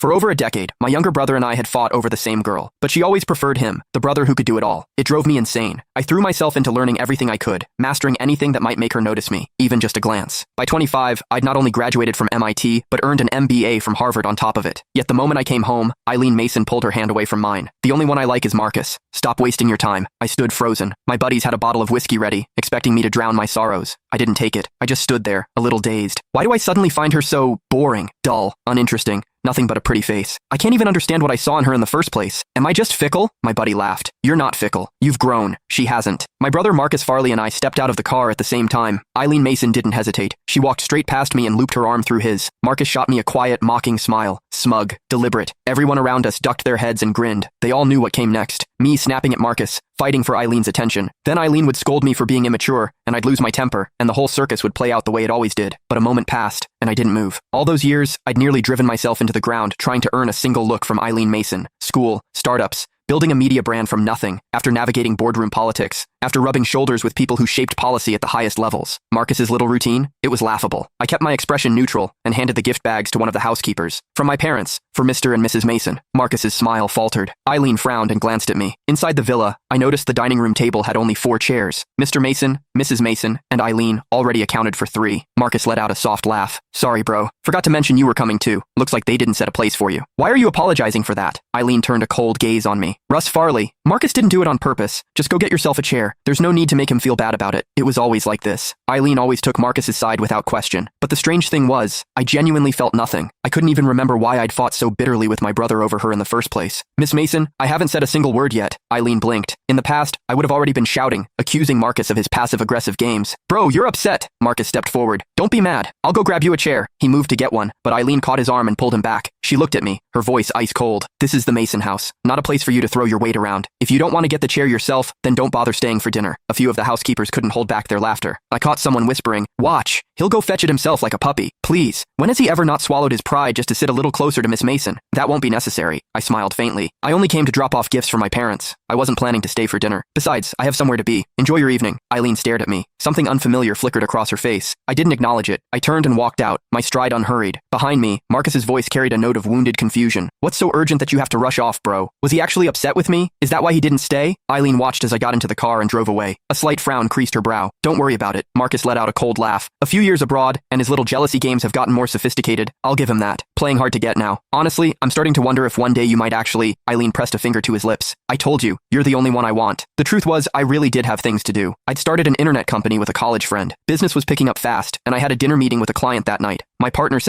For over a decade, my younger brother and I had fought over the same girl, but she always preferred him, the brother who could do it all. It drove me insane. I threw myself into learning everything I could, mastering anything that might make her notice me, even just a glance. By 25, I'd not only graduated from MIT, but earned an MBA from Harvard on top of it. Yet the moment I came home, Eileen Mason pulled her hand away from mine. The only one I like is Marcus. Stop wasting your time. I stood frozen. My buddies had a bottle of whiskey ready, expecting me to drown my sorrows. I didn't take it. I just stood there, a little dazed. Why do I suddenly find her so boring, dull, uninteresting? Nothing but a pretty face. I can't even understand what I saw in her in the first place. Am I just fickle? My buddy laughed. You're not fickle. You've grown. She hasn't. My brother Marcus Farley and I stepped out of the car at the same time. Eileen Mason didn't hesitate. She walked straight past me and looped her arm through his. Marcus shot me a quiet, mocking smile. Smug. Deliberate. Everyone around us ducked their heads and grinned. They all knew what came next. Me snapping at Marcus, fighting for Eileen's attention. Then Eileen would scold me for being immature, and I'd lose my temper, and the whole circus would play out the way it always did. But a moment passed, and I didn't move. All those years, I'd nearly driven myself into the ground trying to earn a single look from Eileen Mason. School, startups, building a media brand from nothing, after navigating boardroom politics, after rubbing shoulders with people who shaped policy at the highest levels. Marcus's little routine? It was laughable. I kept my expression neutral and handed the gift bags to one of the housekeepers. From my parents, for Mr. and Mrs. Mason. Marcus's smile faltered. Eileen frowned and glanced at me. Inside the villa, I noticed the dining room table had only 4 chairs. Mr. Mason, Mrs. Mason, and Eileen already accounted for 3. Marcus let out a soft laugh. Sorry, bro. Forgot to mention you were coming too. Looks like they didn't set a place for you. Why are you apologizing for that? Eileen turned a cold gaze on me. Russ Farley. Marcus didn't do it on purpose. Just go get yourself a chair. There's no need to make him feel bad about it. It was always like this. Eileen always took Marcus's side without question. But the strange thing was, I genuinely felt nothing. I couldn't even remember why I'd fought so bitterly with my brother over her in the first place. Miss Mason, I haven't said a single word yet. Eileen blinked. In the past, I would have already been shouting, accusing Marcus of his passive-aggressive games. Bro, you're upset. Marcus stepped forward. Don't be mad. I'll go grab you a chair. He moved to get one, but Eileen caught his arm and pulled him back. She looked at me, her voice ice cold. This is the Mason house, not a place for you to throw your weight around. If you don't want to get the chair yourself, then don't bother staying for dinner. A few of the housekeepers couldn't hold back their laughter. I caught someone whispering, watch, he'll go fetch it himself like a puppy. Please, when has he ever not swallowed his pride just to sit a little closer to Miss Mason? That won't be necessary. I smiled faintly. I only came to drop off gifts for my parents. I wasn't planning to stay for dinner. Besides, I have somewhere to be. Enjoy your evening. Eileen stared at me. Something unfamiliar flickered across her face. I didn't acknowledge it. I turned and walked out, my stride unhurried. Behind me, Marcus's voice carried a note of wounded confusion. What's so urgent that you have to rush off, bro? Was he actually upset with me? Is that why he didn't stay? Eileen watched as I got into the car and drove away. A slight frown creased her brow. Don't worry about it. Marcus let out a cold laugh. A few years abroad, and his little jealousy games have gotten more sophisticated. I'll give him that. Playing hard to get now. Honestly, I'm starting to wonder if one day you might actually... Eileen pressed a finger to his lips. I told you, you're the only one I want. The truth was, I really did have things to do. I'd started an internet company with a college friend. Business was picking up fast, and I had a dinner meeting with a client that night. My partner sent